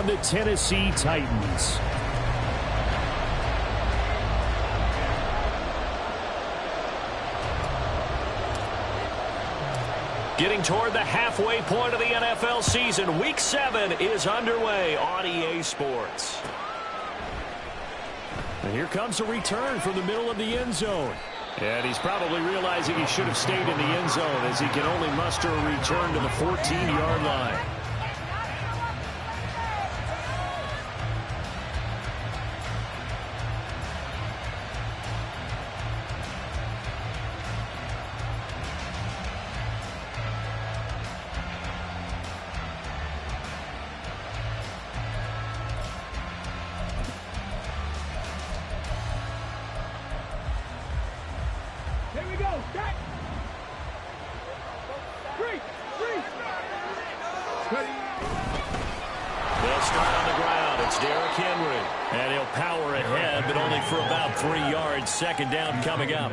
on the Tennessee Titans. Getting toward the halfway point of the NFL season, Week 7 is underway on EA Sports. And here comes a return from the middle of the end zone. And he's probably realizing he should have stayed in the end zone as he can only muster a return to the 14-yard line. They'll start on the ground. It's Derrick Henry. And he'll power ahead, but only for about 3 yards. Second down coming up.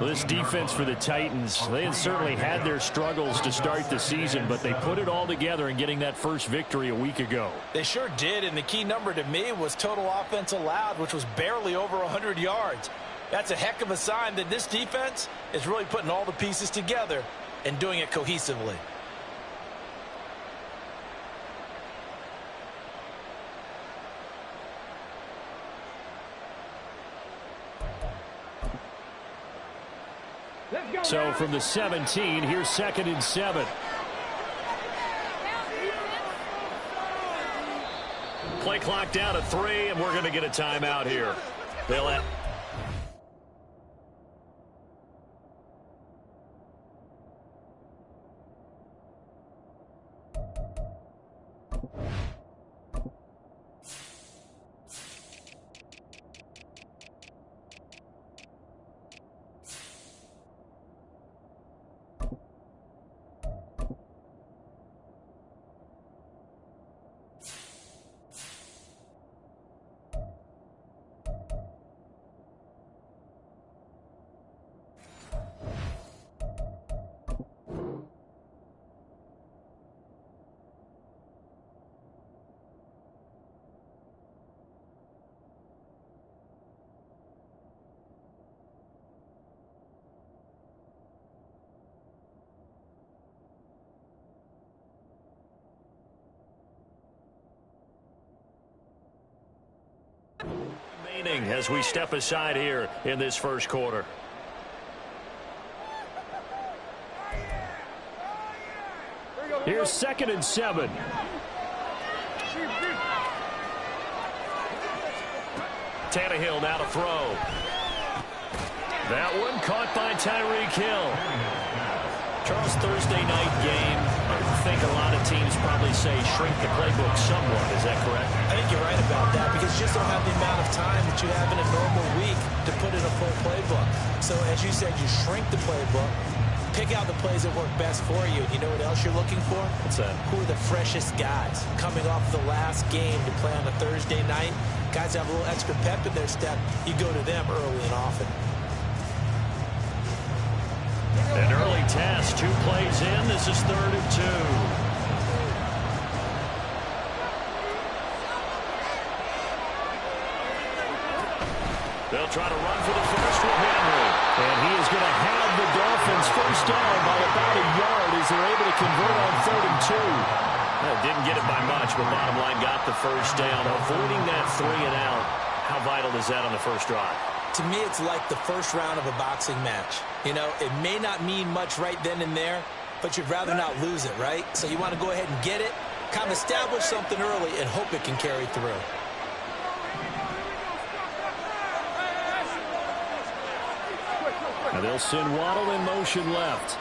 Well, this defense for the Titans, they had certainly had their struggles to start the season, but they put it all together in getting that first victory a week ago. They sure did, and the key number to me was total offense allowed, which was barely over 100 yards. That's a heck of a sign that this defense is really putting all the pieces together and doing it cohesively. So from the 17, here's 2nd and 7. Play clock down to 3, and we're going to get a timeout here. They'll have... remaining as we step aside here in this first quarter. Here's 2nd and 7. Tannehill now to throw. That one caught by Tyreek Hill. Charles, Thursday night game, I think a lot of teams probably say shrink the playbook somewhat. Is that correct? I think you're right about that because you just don't have the amount of time that you have in a normal week to put in a full playbook. So as you said, you shrink the playbook, pick out the plays that work best for you. You know what else you're looking for? What's that? Who are the freshest guys coming off the last game to play on a Thursday night? Guys have a little extra pep in their step. You go to them early and often. An early test, 2 plays in. This is 3rd and 2. They'll try to run for the first with Henry. And he is going to have the Dolphins first down by about a yard as they're able to convert on 3rd and 2. Didn't get it by much, but bottom line got the first down. Avoiding that 3 and out. How vital is that on the first drive? To me, it's like the first round of a boxing match. You know, it may not mean much right then and there, but you'd rather not lose it, right? So you want to go ahead and get it, kind of establish something early, and hope it can carry through. Now they'll send Waddle in motion left.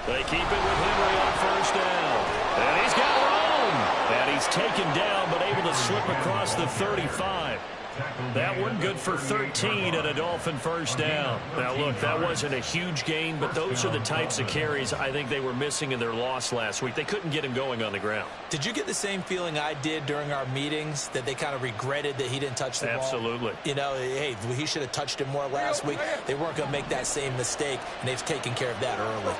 They keep it with Henry on first down. And he's got room. And he's taken down, but able to slip across the 35. That one good for 13 and a Dolphin first down. Now, look, that wasn't a huge gain, but those are the types of carries I think they were missing in their loss last week. They couldn't get him going on the ground. Did you get the same feeling I did during our meetings, that they kind of regretted that he didn't touch the ball? Absolutely. You know, hey, he should have touched it more last week. They weren't going to make that same mistake, and they've taken care of that early.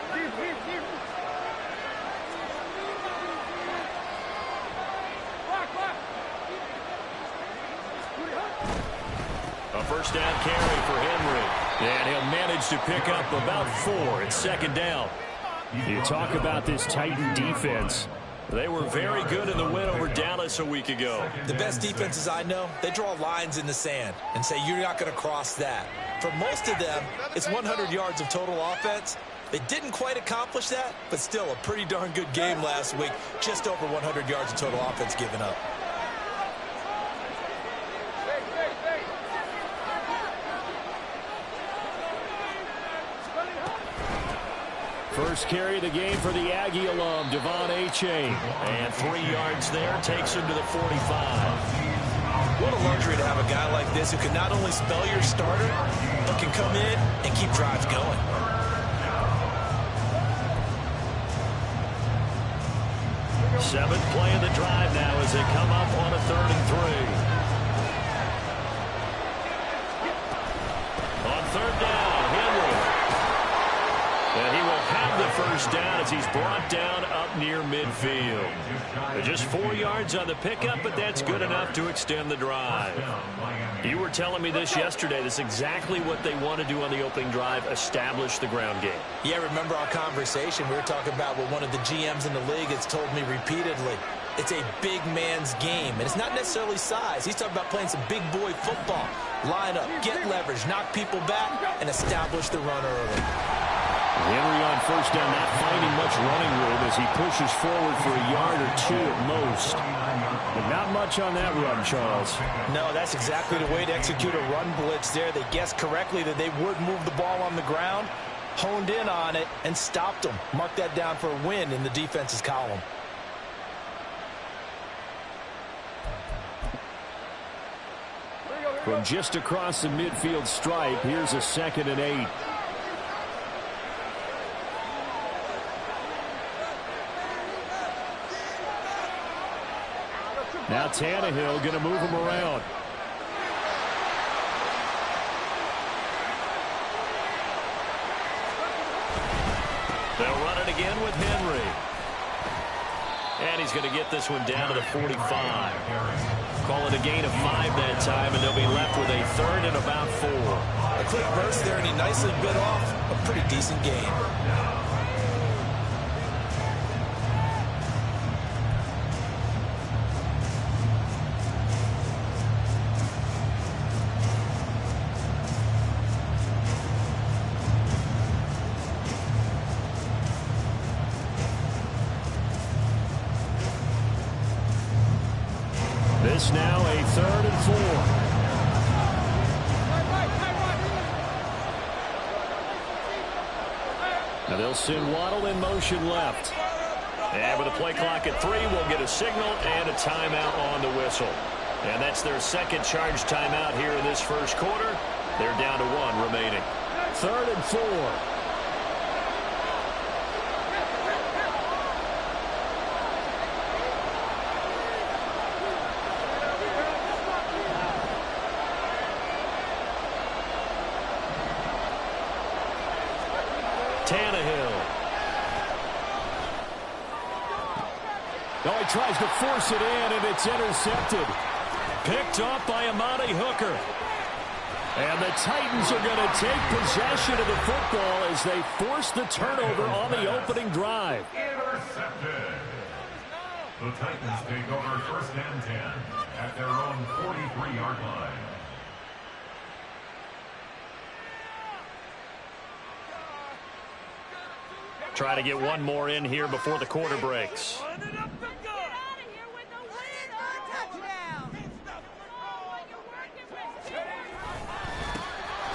first down carry for Henry. And he'll manage to pick up about 4 at second down. You talk about this Titan defense. They were very good in the win over Dallas a week ago. The best defenses I know, they draw lines in the sand and say you're not going to cross that. For most of them, it's 100 yards of total offense. They didn't quite accomplish that, but still a pretty darn good game last week. Just over 100 yards of total offense given up. First carry of the game for the Aggie alum, Devon Achane. And 3 yards there takes him to the 45. What a luxury to have a guy like this who can not only spell your starter, but can come in and keep drives going. Seventh play of the drive now as they come up on a 3rd and 3. On 3rd down, Henry. And he will have the first down as he's brought down up near midfield. Just 4 yards on the pickup, but that's good enough to extend the drive. You were telling me this yesterday. This is exactly what they want to do on the opening drive, establish the ground game. Yeah, remember our conversation? We were talking about what one of the GMs in the league has told me repeatedly. It's a big man's game, and it's not necessarily size. He's talking about playing some big boy football. Line up, get leverage, knock people back, and establish the run early. Henry on first down, not finding much running room as he pushes forward for a yard or 2 at most. But not much on that run, Charles. No, that's exactly the way to execute a run blitz there. They guessed correctly that they would move the ball on the ground, honed in on it, and stopped them. Mark that down for a win in the defense's column. From just across the midfield stripe, here's a 2nd and 8. Now Tannehill going to move him around. They'll run it again with Henry. And he's going to get this one down to the 45. Call it a gain of 5 that time, and they'll be left with a 3rd and about 4. A quick burst there, and he nicely bit off a pretty decent gain. This now a 3rd and 4. Now they'll send Waddle in motion left. And with a play clock at 3, we'll get a signal and a timeout on the whistle. And that's their second charge timeout here in this first quarter. They're down to 1 remaining. 3rd and 4. Tannehill. Oh, he tries to force it in, and it's intercepted. Picked off by Amani Hooker. And the Titans are going to take possession of the football as they force the turnover on the opening drive. Intercepted. The Titans take over 1st and 10 at their own 43-yard line. Try to get one more in here before the quarter breaks.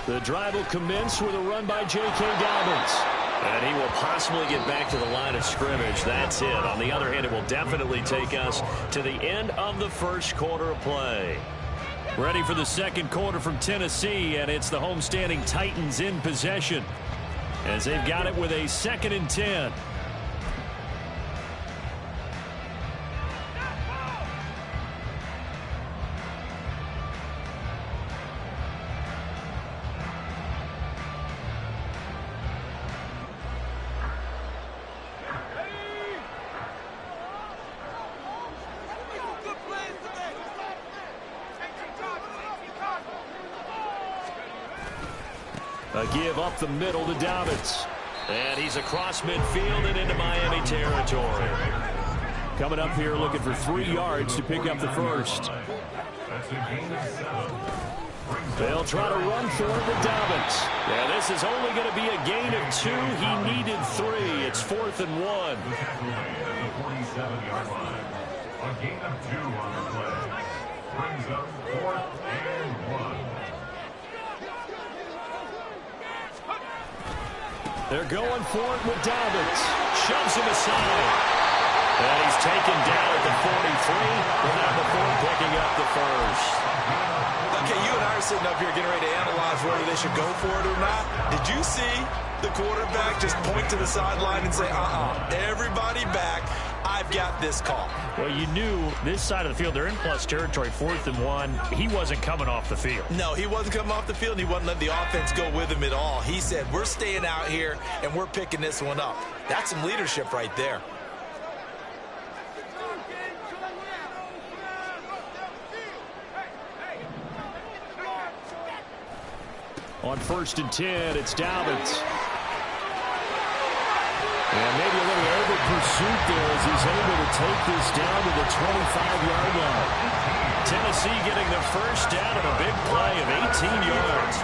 The drive will commence with a run by J.K. Dobbins. And he will possibly get back to the line of scrimmage. That's it. On the other hand, it will definitely take us to the end of the first quarter of play. Ready for the second quarter from Tennessee, and it's the homestanding Titans in possession as they've got it with a 2nd and 10. A give up the middle to Dobbins. And he's across midfield and into Miami territory. Coming up here looking for 3 yards to pick up the first. They'll try to run for it with Dobbins. Yeah, this is only going to be a gain of 2. He needed 3. It's 4th and 1. The 47-yard line. A gain of 2 on the play. Brings up 4th and 1. They're going for it with Dobbins. Shoves him aside. And he's taken down at the 43. Without the Ford picking up the first. Okay, you and I are sitting up here getting ready to analyze whether they should go for it or not. Did you see the quarterback just point to the sideline and say, everybody back, I've got this call? Well, you knew this side of the field, they're in plus territory, 4th and 1. He wasn't coming off the field. No, he wasn't coming off the field, and he wasn't letting the offense go with him at all. He said, we're staying out here, and we're picking this one up. That's some leadership right there. On 1st and 10, it's Dobbins. And maybe a little over pursuit there as he's able to take this down to the 25-yard line. Tennessee getting the first down and a big play of 18 yards.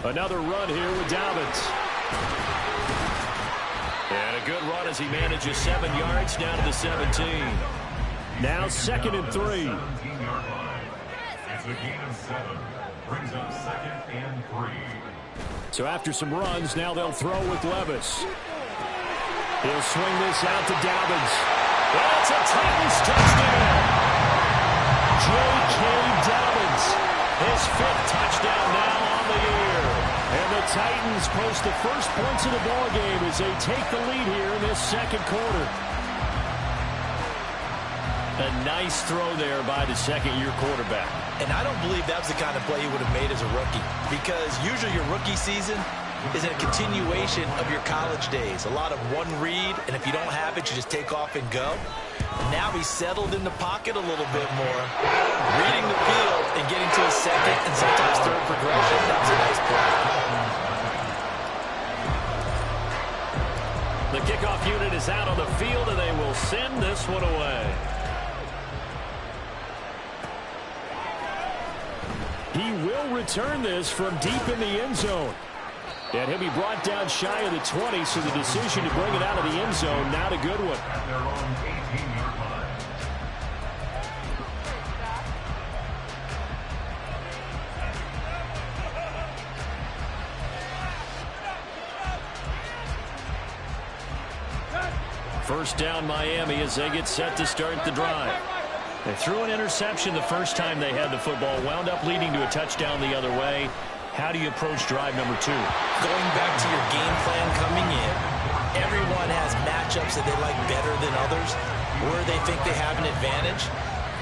Another run here with Dobbins. And a good run as he manages 7 yards down to the 17. Now 2nd and 3. 17-yard line. It's a gain of 7. Brings up 2nd and 3. So after some runs, now they'll throw with Levis. He'll swing this out to Dobbins. That's a Titans touchdown. J.K. Dobbins. His 5th touchdown now on the year. And the Titans post the first points of the ball game as they take the lead here in this 2nd quarter. A nice throw there by the 2nd-year quarterback. And I don't believe that was the kind of play he would have made as a rookie, because usually your rookie season is a continuation of your college days. A lot of one read, and if you don't have it, you just take off and go. Now he's settled in the pocket a little bit more, reading the field and getting to his 2nd and sometimes 3rd progression. That was a nice play. The kickoff unit is out on the field, and they will send this one away. He will return this from deep in the end zone. And he'll be brought down shy of the 20, so the decision to bring it out of the end zone, not a good one. At their own 18-yard line. First down Miami as they get set to start the drive. They threw an interception the first time they had the football, wound up leading to a touchdown the other way. How do you approach drive number 2? Going back to your game plan coming in, everyone has matchups that they like better than others, where they think they have an advantage.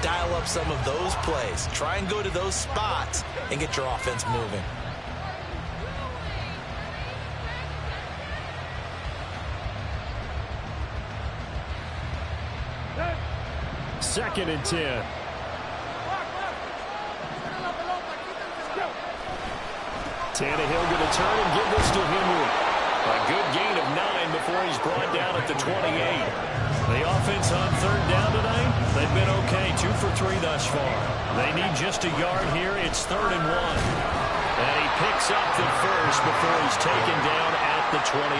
Dial up some of those plays. Try and go to those spots and get your offense moving. Second and 10. Tannehill going to turn and give this to Henry. A good gain of 9 before he's brought down at the 28. The offense on 3rd down tonight, they've been okay, 2 for 3 thus far. They need just a yard here. It's 3rd and 1. And he picks up the first before he's taken down at the 29.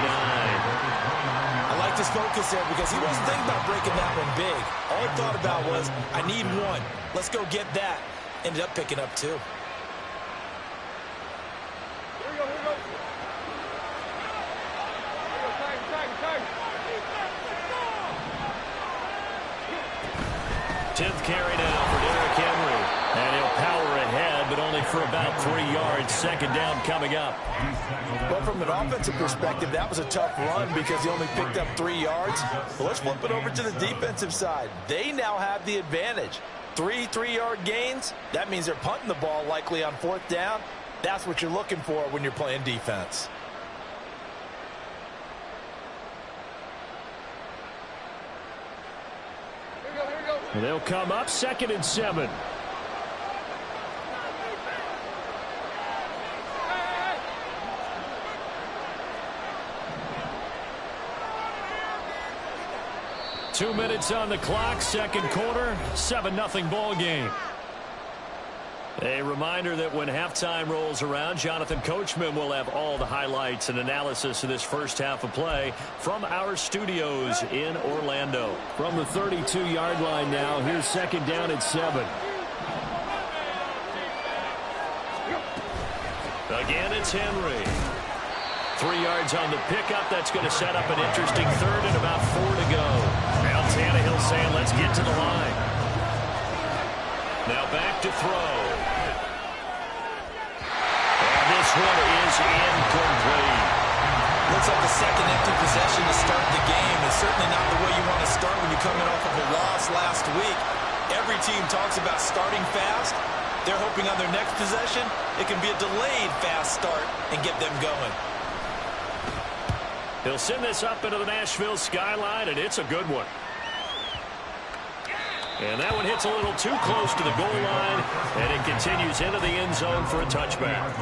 I like his focus there because he wasn't thinking about breaking that one big. All he thought about was, I need 1. Let's go get that. Ended up picking up 2. Tenth carry now for Derrick Henry. And he'll power ahead, but only for for about 3 yards. Second down coming up. Well, from an offensive perspective, that was a tough run because he only picked up 3 yards. But let's flip it over to the defensive side. They now have the advantage. 3 3-yard gains. That means they're punting the ball likely on 4th down. That's what you're looking for when you're playing defense. They'll come up 2nd and 7. Two minutes on the clock, second quarter, 7-0 ball game. A reminder that when halftime rolls around, Jonathan Coachman will have all the highlights and analysis of this first half of play from our studios in Orlando. From the 32-yard line now, here's second down at 7. Again, it's Henry. 3 yards on the pickup. That's going to set up an interesting third and about 4 to go. Now Tannehill saying, let's get to the line. Now back to throw. And this one is incomplete. Looks like the second empty possession to start the game. It's certainly not the way you want to start when you're coming off of a loss last week. Every team talks about starting fast. They're hoping on their next possession, it can be a delayed fast start and get them going. He'll send this up into the Nashville skyline, and it's a good one. And that one hits a little too close to the goal line, and it continues into the end zone for a touchback.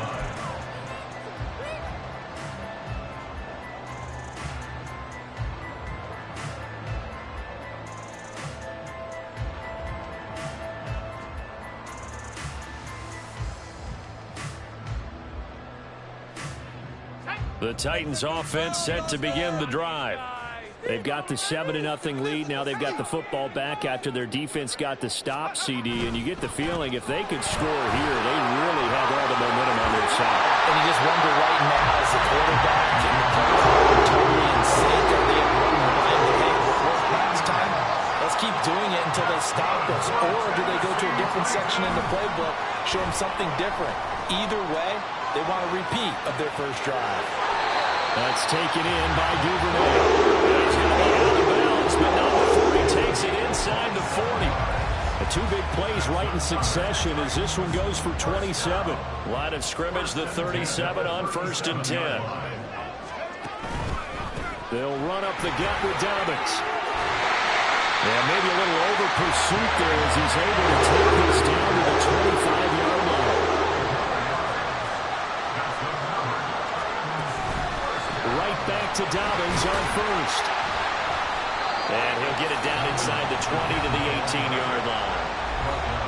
The Titans offense set to begin the drive. They've got the 7-0 lead. Now they've got the football back after their defense got the stop, CD. And you get the feeling if they could score here, they really have all the momentum on their side. And you just wonder right now, as the quarterback and the players are totally in sync, are they mind that, hey, we're past time? Let's keep doing it until they stop us. Or do they go to a different section in the playbook, show them something different? Either way, they want a repeat of their first drive. That's taken in by Duvernay. He's going to be out of bounds, but not before he takes it inside the 40. The two big plays right in succession as this one goes for 27. Line of scrimmage, the 37 on 1st and 10. They'll run up the gut with Dobbins. And maybe a little over pursuit there as he's able to take this down to the 25-yard line. Right back to Dobbins on 1st. And he'll get it down inside the 20 to the 18-yard line.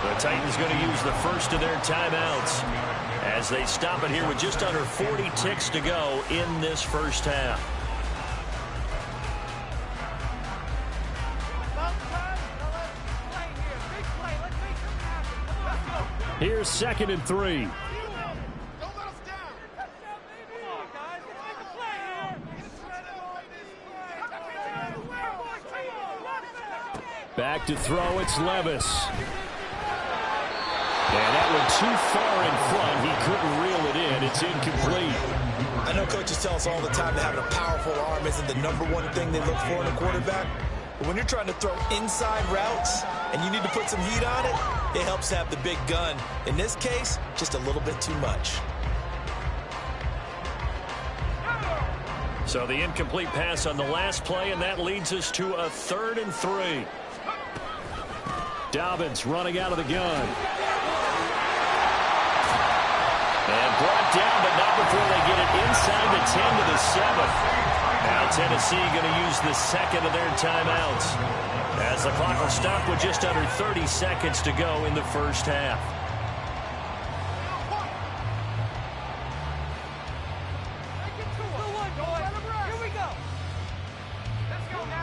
The Titans going to use the first of their timeouts as they stop it here with just under 40 ticks to go in this first half. Here's 2nd and 3. Back to throw, it's Levis. And that one too far in front. He couldn't reel it in. It's incomplete. I know coaches tell us all the time that having a powerful arm isn't the #1 thing they look for in a quarterback. But when you're trying to throw inside routes and you need to put some heat on it, it helps have the big gun. In this case, just a little bit too much. So the incomplete pass on the last play, and that leads us to a 3rd and 3. Dobbins running out of the gun. And brought down, but not before they get it inside the 10 to the 7. Now Tennessee going to use the second of their timeouts as the clock will stop with just under 30 seconds to go in the first half.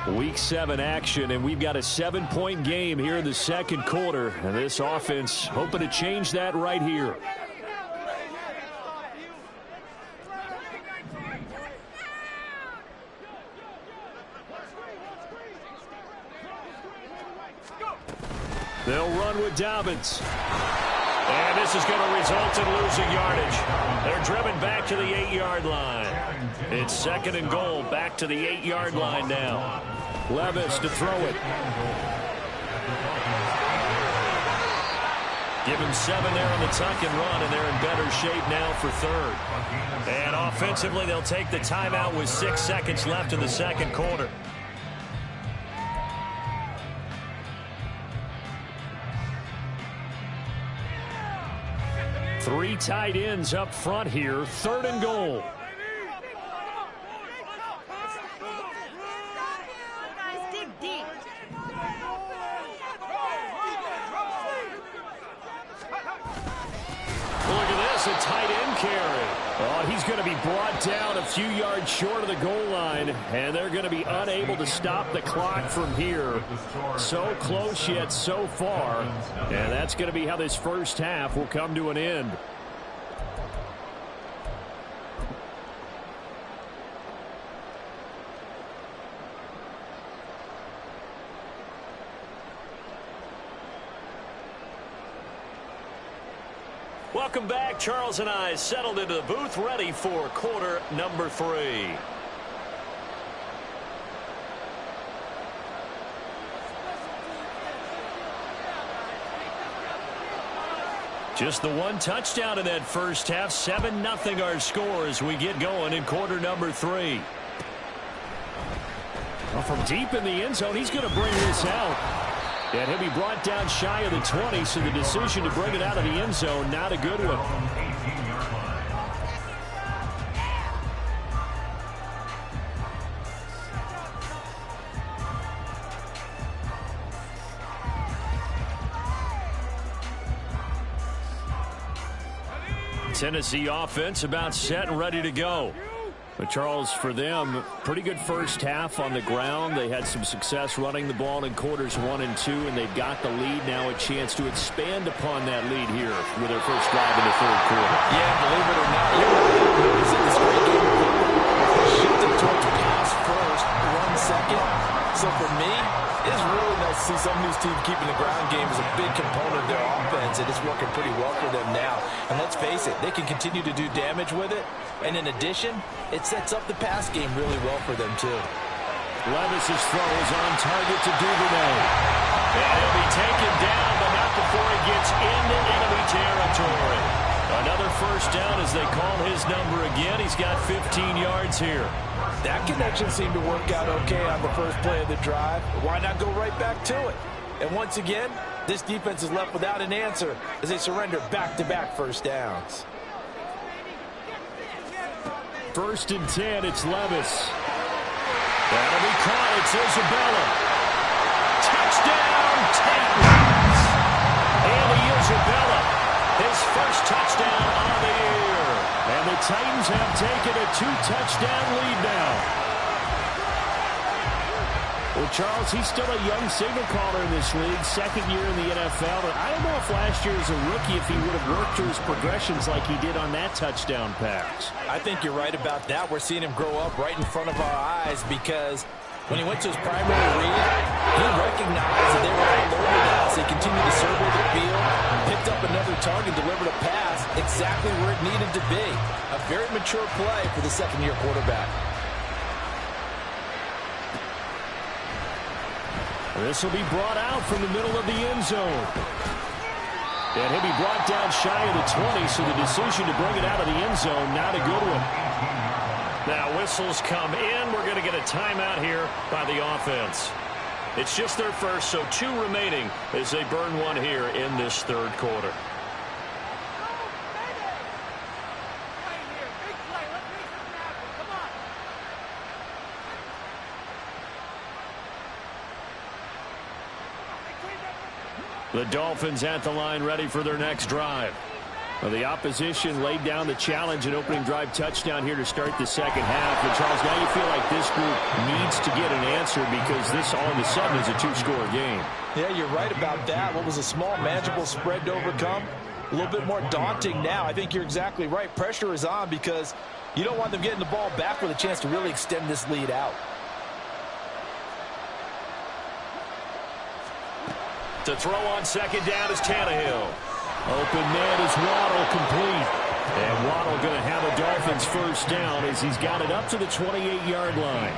Week 7 action, and we've got a 7-point game here in the second quarter. And this offense hoping to change that right here. They'll run with Dobbins. And this is going to result in losing yardage. They're driven back to the 8-yard line. It's 2nd and goal, back to the 8-yard line now. Levis to throw it. Give him 7 there on the tuck and run, and they're in better shape now for 3rd. And offensively, they'll take the timeout with 6 seconds left in the 2nd quarter. Three tight ends up front here, 3rd and goal. Look at this, a tight end carry. Oh, he's going to be brought down a few yards short of the goal line, and they're going to be unable to stop the clock from here. So close yet so far, and that's going to be how this first half will come to an end. Welcome back. Charles and I settled into the booth, ready for quarter number 3. Just the one touchdown in that first half. 7-0 our score as we get going in quarter number 3. Well, from deep in the end zone, he's going to bring this out. And he'll be brought down shy of the 20, so the decision to bring it out of the end zone, not a good one. Tennessee offense about set and ready to go. But Charles, for them, pretty good first half on the ground. They had some success running the ball in quarters 1 and 2, and they've got the lead now, a chance to expand upon that lead here with their first drive in the 3rd quarter. Yeah, believe it or not, it's in this great game. Shifted towards pass first, run second. So for me, it's really nice to see some of these teams keeping the ground game as a big component of their offense, and it's working pretty well for them now. And let's face it, they can continue to do damage with it. And in addition, it sets up the pass game really well for them, too. Levis's throw is on target to Duvernay. And he'll be taken down, but not before he gets into enemy territory. Another first down as they call his number again. He's got 15 yards here. That connection seemed to work out okay on the first play of the drive. Why not go right back to it? And once again, this defense is left without an answer as they surrender back-to-back first downs. 1st and 10, it's Levis. That'll be caught. It's Isabella. Touchdown, Titans. And Isabella, his first touchdown on the year. And the Titans have taken a 2-touchdown lead now. Well, Charles, he's still a young signal caller in this league, 2nd year in the NFL. But I don't know if last year as a rookie, if he would have worked through his progressions like he did on that touchdown pass. I think you're right about that. We're seeing him grow up right in front of our eyes because when he went to his primary read, he recognized that they were all over that. So he continued to survey the field, picked up another target, delivered a pass exactly where it needed to be. A very mature play for the 2nd-year quarterback. This will be brought out from the middle of the end zone. And he'll be brought down shy of the 20, so the decision to bring it out of the end zone, not a good one. Now whistles come in. We're going to get a timeout here by the offense. It's just their first, so 2 remaining as they burn one here in this 3rd quarter. The Dolphins at the line ready for their next drive. Well, the opposition laid down the challenge and opening drive touchdown here to start the 2nd half. And Charles, now you feel like this group needs to get an answer because this all of a sudden is a 2-score game. Yeah, you're right about that. What was a small, manageable spread to overcome? A little bit more daunting now. I think you're exactly right. Pressure is on because you don't want them getting the ball back with a chance to really extend this lead out. To throw on 2nd down is Tannehill. Open man is Waddle, complete. And Waddle going to have a Dolphins first down as he's got it up to the 28-yard line.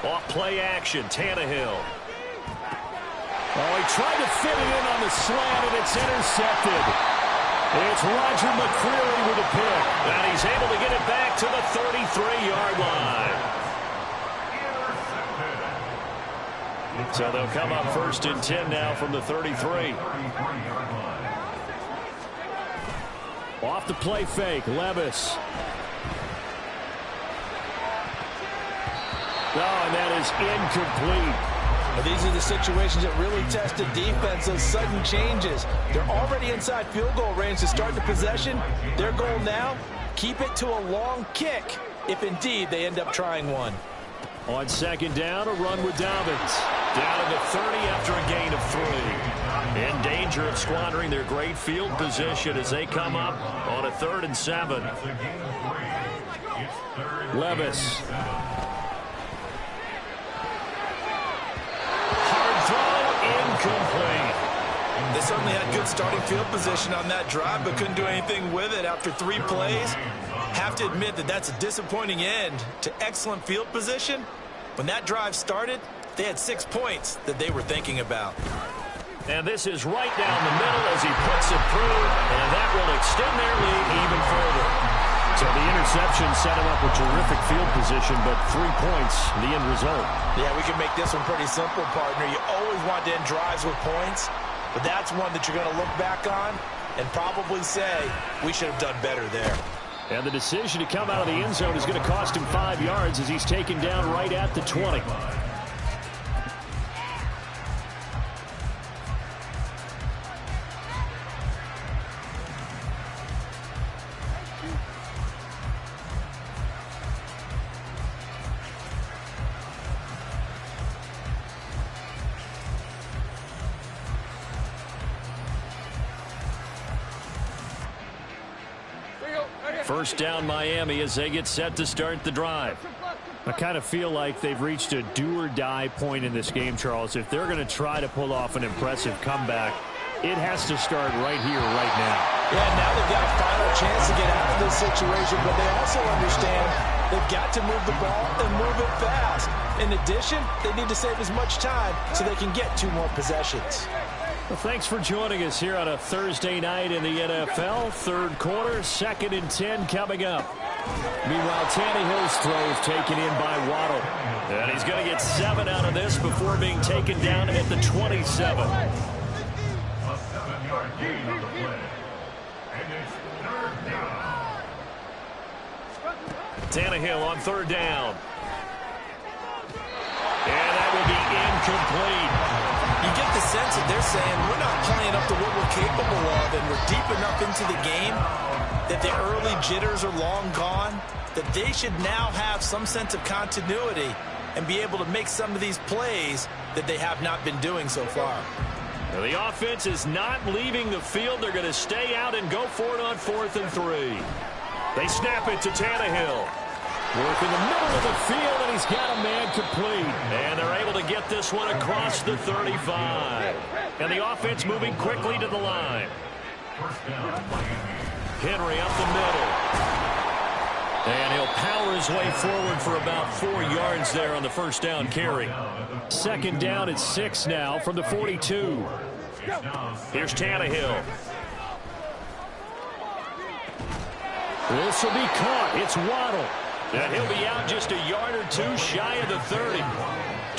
Off play action, Tannehill. Oh, he tried to fit it in on the slant, and it's intercepted. It's Roger McCreary with a pick, and he's able to get it back to the 33-yard line. So they'll come up first and 10 now from the 33. Off the play fake, Levis. Oh, and that is incomplete. Well, these are the situations that really test the defense, those sudden changes. They're already inside field goal range to start the possession. Their goal now, keep it to a long kick, if indeed they end up trying one. On second down, a run with Dobbins. Down to the 30 after a gain of 3. In danger of squandering their great field position as they come up on a 3rd and 7. Levis. Incomplete. They certainly had good starting field position on that drive, but couldn't do anything with it after 3 plays. Have to admit that that's a disappointing end to excellent field position. When that drive started, they had 6 points that they were thinking about. And this is right down the middle as he puts it through, and that will extend their lead even further. So the interception set him up with terrific field position, but 3 points, the end result. Yeah, we can make this one pretty simple, partner. You always want to end drives with points, but that's one that you're going to look back on and probably say, we should have done better there. And the decision to come out of the end zone is going to cost him 5 yards as he's taken down right at the 20. First down Miami as they get set to start the drive. I kind of feel like they've reached a do-or-die point in this game, Charles. If they're going to try to pull off an impressive comeback, it has to start right here, right now. Yeah, now they've got a final chance to get out of this situation, but they also understand they've got to move the ball and move it fast. In addition, they need to save as much time so they can get 2 more possessions. Well, thanks for joining us here on a Thursday night in the NFL. 3rd quarter, 2nd and 10 coming up. Meanwhile, Tannehill's throw is taken in by Waddle. And he's going to get 7 out of this before being taken down at the 27. A 7-yard gain on the play. And it's 3rd down. Tannehill on 3rd down. And that will be incomplete. You get the sense that they're saying we're not playing up to what we're capable of, and we're deep enough into the game that the early jitters are long gone, that they should now have some sense of continuity and be able to make some of these plays that they have not been doing so far. Well, the offense is not leaving the field. They're going to stay out and go for it on 4th and 3. They snap it to Tannehill. Work in the middle of the field, and he's got a man complete. And they're able to get this one across the 35. And the offense moving quickly to the line. Henry up the middle. And he'll power his way forward for about 4 yards there on the first down carry. 2nd down at 6 now from the 42. Here's Tannehill. This will be caught. It's Waddle. And he'll be out just a yard or 2 shy of the 30.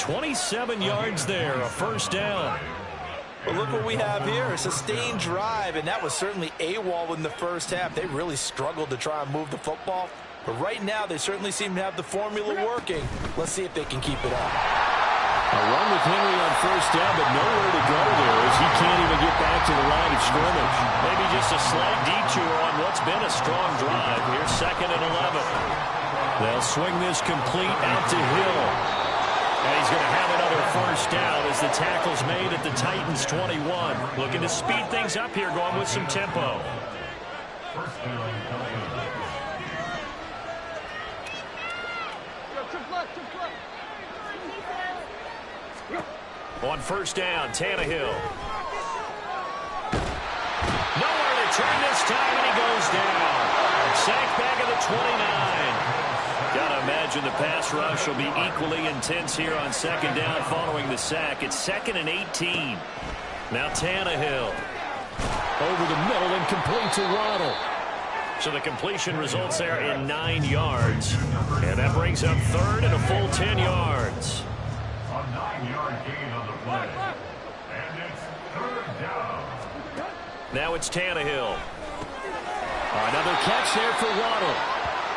27 yards there, a first down. Well, look what we have here, a sustained drive, and that was certainly AWOL in the first half. They really struggled to try and move the football. But right now, they certainly seem to have the formula working. Let's see if they can keep it up. A run with Henry on first down, but nowhere to go there as he can't even get back to the line of scrimmage. Maybe just a slight detour on what's been a strong drive. Here's 2nd and 11. They'll swing this complete out to Hill. And he's going to have another first down as the tackle's made at the Titans' 21. Looking to speed things up here, going with some tempo. First down, On first down, Tannehill. Nowhere to turn this time, and he goes down. Sacked back at the 29. Gotta imagine the pass rush will be equally intense here on second down following the sack. It's 2nd and 18. Now Tannehill. Over the middle and complete to Waddle. So the completion results there in 9 yards. And that brings up 3rd and a full 10 yards. A 9-yard gain on the play. And it's 3rd down. Now it's Tannehill. Another catch there for Waddle.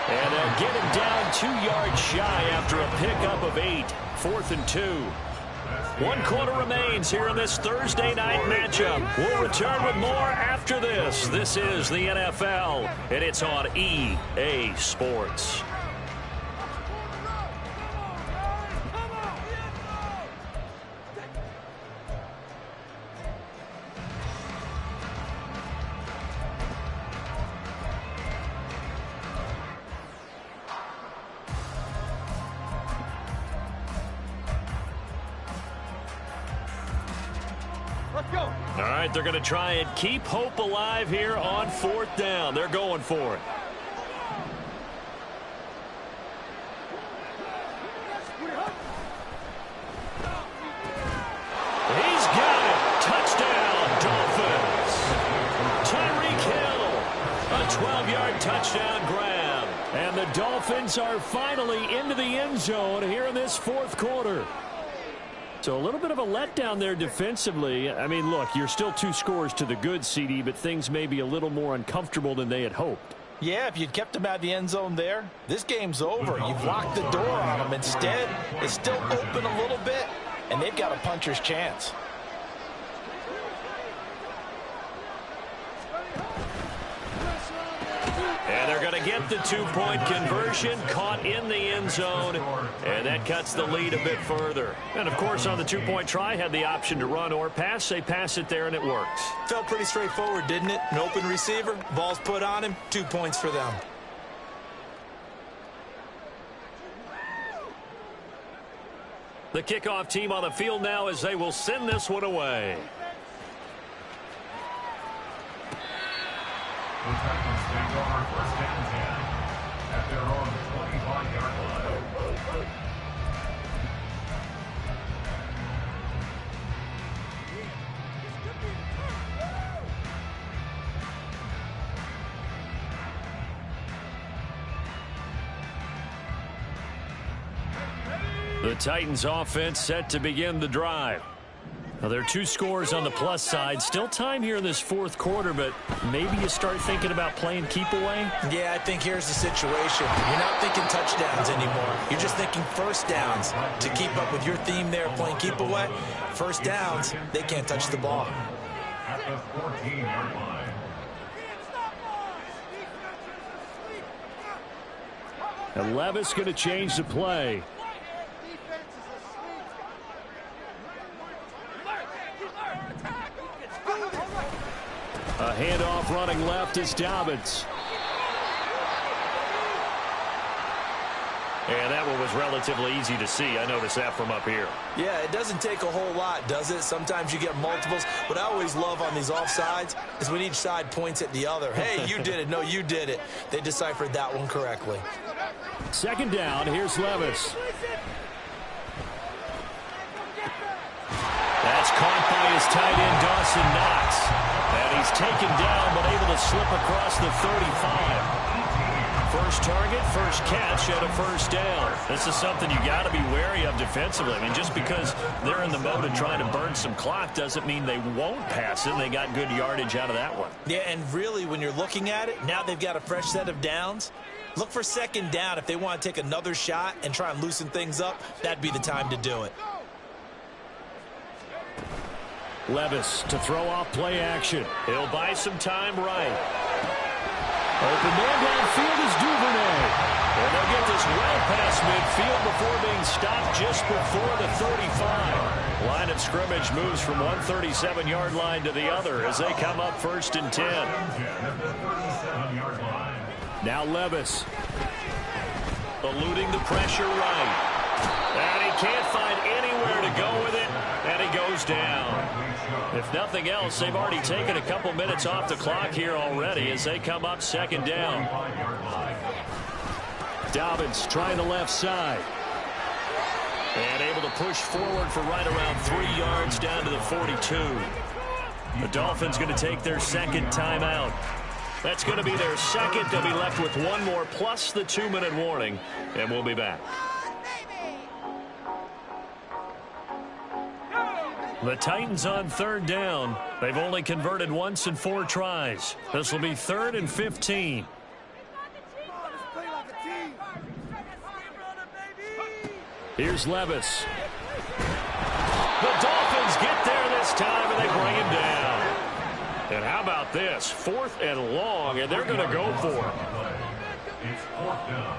And they'll get him down 2 yards shy after a pickup of 8. 4th and 2. 1 quarter remains here in this Thursday night matchup. We'll return with more after this. This is the NFL, and it's on EA Sports. All right, they're going to try and keep hope alive here on 4th down. They're going for it. He's got it. Touchdown, Dolphins. Tyreek Hill. A 12-yard touchdown grab. And the Dolphins are finally into the end zone here in this 4th quarter. So a little bit of a letdown there defensively. I mean, look, you're still 2 scores to the good, CD, but things may be a little more uncomfortable than they had hoped. Yeah, if you'd kept him out of the end zone there, this game's over. You've locked the door on him. Instead, it's still open a little bit, and they've got a puncher's chance. And they're going to get the 2-point conversion, caught in the end zone, and that cuts the lead a bit further. And, of course, on the 2-point try, had the option to run or pass. They pass it there, and it works. Felt pretty straightforward, didn't it? An open receiver, ball's put on him, 2 points for them. The kickoff team on the field now as they will send this one away. The Titans take over 1st and 10 at their own 25-yard line. The Titans offense set to begin the drive. Now, there are 2 scores on the plus side. Still time here in this 4th quarter, but maybe you start thinking about playing keep away? Yeah, I think here's the situation. You're not thinking touchdowns anymore. You're just thinking first downs. To keep up with your theme there, playing keep away, first downs, they can't touch the ball. At the 14-yard line. And Levis going to change the play. A handoff running left is Dobbins. And that one was relatively easy to see. I noticed that from up here. Yeah, it doesn't take a whole lot, does it? Sometimes you get multiples. What I always love on these offsides is when each side points at the other. Hey, you did it. No, you did it. They deciphered that one correctly. 2nd down. Here's Levis. That's caught by his tight end, Dawson Knox. And he's taken down, but able to slip across the 35. First target, first catch, and a first down. This is something you got to be wary of defensively. I mean, just because they're in the mode of trying to burn some clock doesn't mean they won't pass it. And they got good yardage out of that one. Yeah, and really, when you're looking at it, now they've got a fresh set of downs. Look for 2nd down. If they want to take another shot and try and loosen things up, that'd be the time to do it. Levis to throw off play action. He'll buy some time right. Open man downfield is Duvernay. And they'll get this well past midfield before being stopped just before the 35. Line of scrimmage moves from one 37-yard line to the other as they come up 1st and 10. Now Levis. Eluding the pressure right. And he can't find anywhere to go with it, and he goes down. If nothing else, they've already taken a couple minutes off the clock here already as they come up second down. Dobbins trying the left side. And able to push forward for right around 3 yards down to the 42. The Dolphins going to take their second timeout. That's going to be their second. They'll be left with one more plus the 2-minute warning, and we'll be back. The Titans on third down. They've only converted once in 4 tries. This will be 3rd and 15. Here's Levis. The Dolphins get there this time, and they bring him down. And how about this? 4th and long, and they're going to go for it. It's 4th down.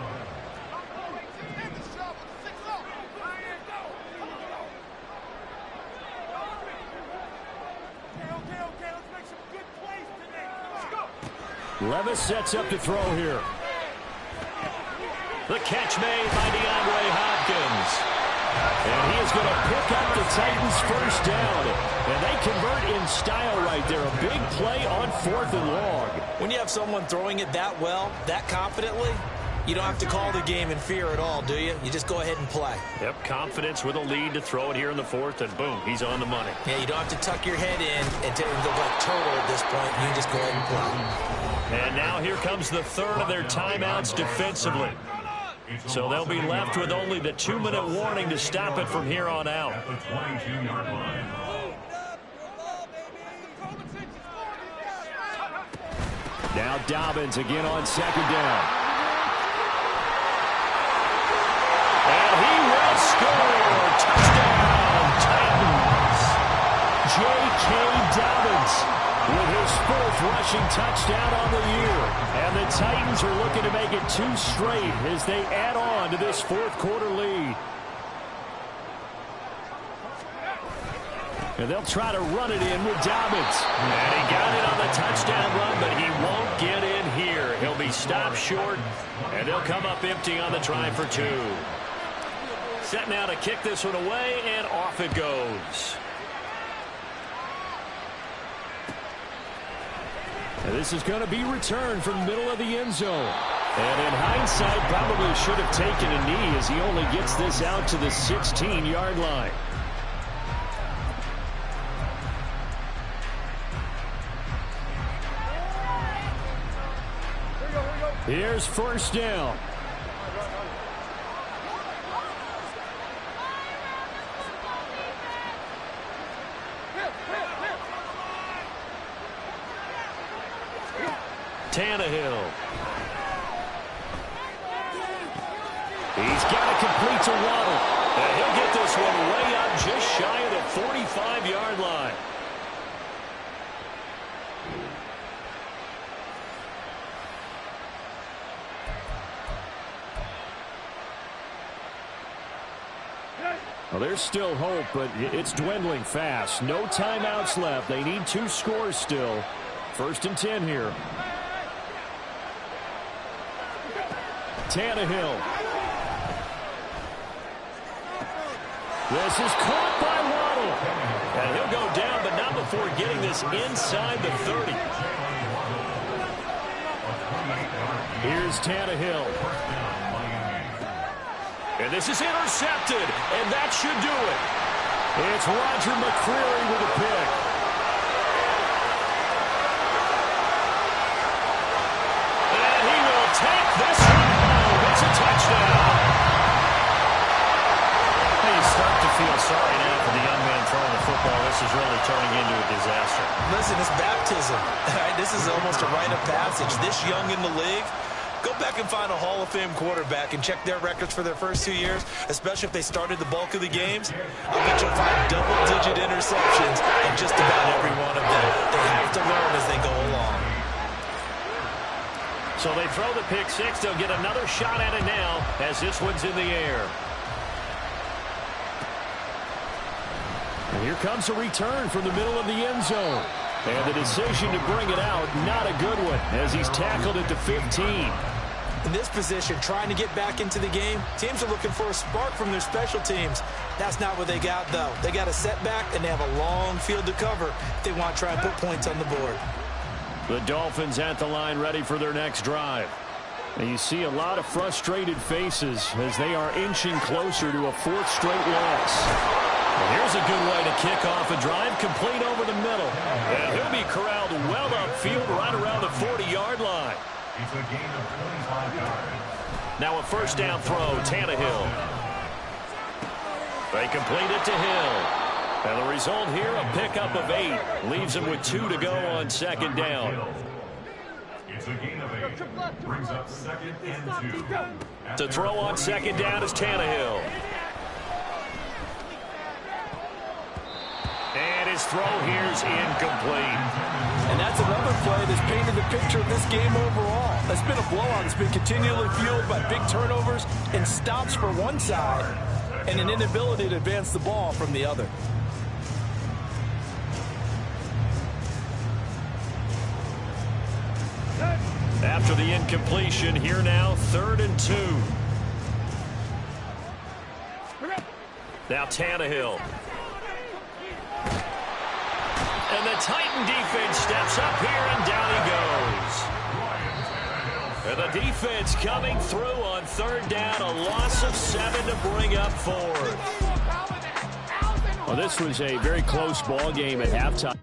Levis sets up to throw here. The catch made by DeAndre Hopkins. And he is going to pick up the Titans' first down. And they convert in style right there. A big play on 4th and long. When you have someone throwing it that well, that confidently, you don't have to call the game in fear at all, do you? You just go ahead and play. Yep, confidence with a lead to throw it here in the 4th, and boom, he's on the money. Yeah, you don't have to tuck your head in and go like turtle at this point. You just go ahead and play. And now here comes the 3rd of their timeouts defensively. So they'll be left with only the 2-minute warning to stop it from here on out. At the 22-yard line. Now Dobbins again on second down. And he will score. Touchdown, Titans. J.K. Dobbins with his 4th rushing touchdown on the year. And the Titans are looking to make it 2 straight as they add on to this 4th quarter lead. And they'll try to run it in with Dobbins. And he got it on the touchdown run, but he won't get in here. He'll be stopped short, and they'll come up empty on the try for 2. Set now to kick this one away, and off it goes. And this is going to be returned from the middle of the end zone. And in hindsight, probably should have taken a knee as he only gets this out to the 16-yard line. Here's first down. Tannehill. He's got to complete to Waddle. And he'll get this one way up just shy of the 45-yard line. Well, there's still hope, but it's dwindling fast. No timeouts left. They need 2 scores still. 1st and 10 here. Tannehill. This is caught by Waddle. And he'll go down, but not before getting this inside the 30. Here's Tannehill. And this is intercepted, and that should do it. It's Roger McCreary with a pick. And he will take this one home. It's a touchdown. You start to feel sorry now for the young man throwing the football. This is really turning into a disaster. Listen, it's baptism. This is almost a rite of passage. This young in the league, go back and find a Hall of Fame quarterback and check their records for their first 2 years, especially if they started the bulk of the games. I bet you'll find double-digit interceptions in just about every one of them. They have to learn as they go along. So they throw the pick 6. They'll get another shot at it now as this one's in the air. And here comes a return from the middle of the end zone. And the decision to bring it out, not a good one, as he's tackled at the 15. In this position, trying to get back into the game, teams are looking for a spark from their special teams. That's not what they got, though. They got a setback, and they have a long field to cover if they want to try and put points on the board. The Dolphins at the line ready for their next drive. And you see a lot of frustrated faces as they are inching closer to a fourth straight loss. And here's a good way to kick off a drive, complete over the middle. And he'll be corralled well upfield right around the 40-yard line. It's a gain of 25 yards. Now a first down throw, Tannehill. They complete it to Hill. And the result here, a pickup of 8. Leaves him with 2 to go on second down. It's a gain of 8. Brings up 2nd and 2. To throw on second down is Tannehill. And his throw here's incomplete. And that's another play that's painted the picture of this game overall. It's been a blowout that's been continually fueled by big turnovers and stops for one side and an inability to advance the ball from the other. After the incompletion, here now, 3rd and 2. Now Tannehill. And the Titan defense steps up here, and down he goes. And the defense coming through on 3rd down, a loss of 7 to bring up 4. Well, this was a very close ball game at halftime.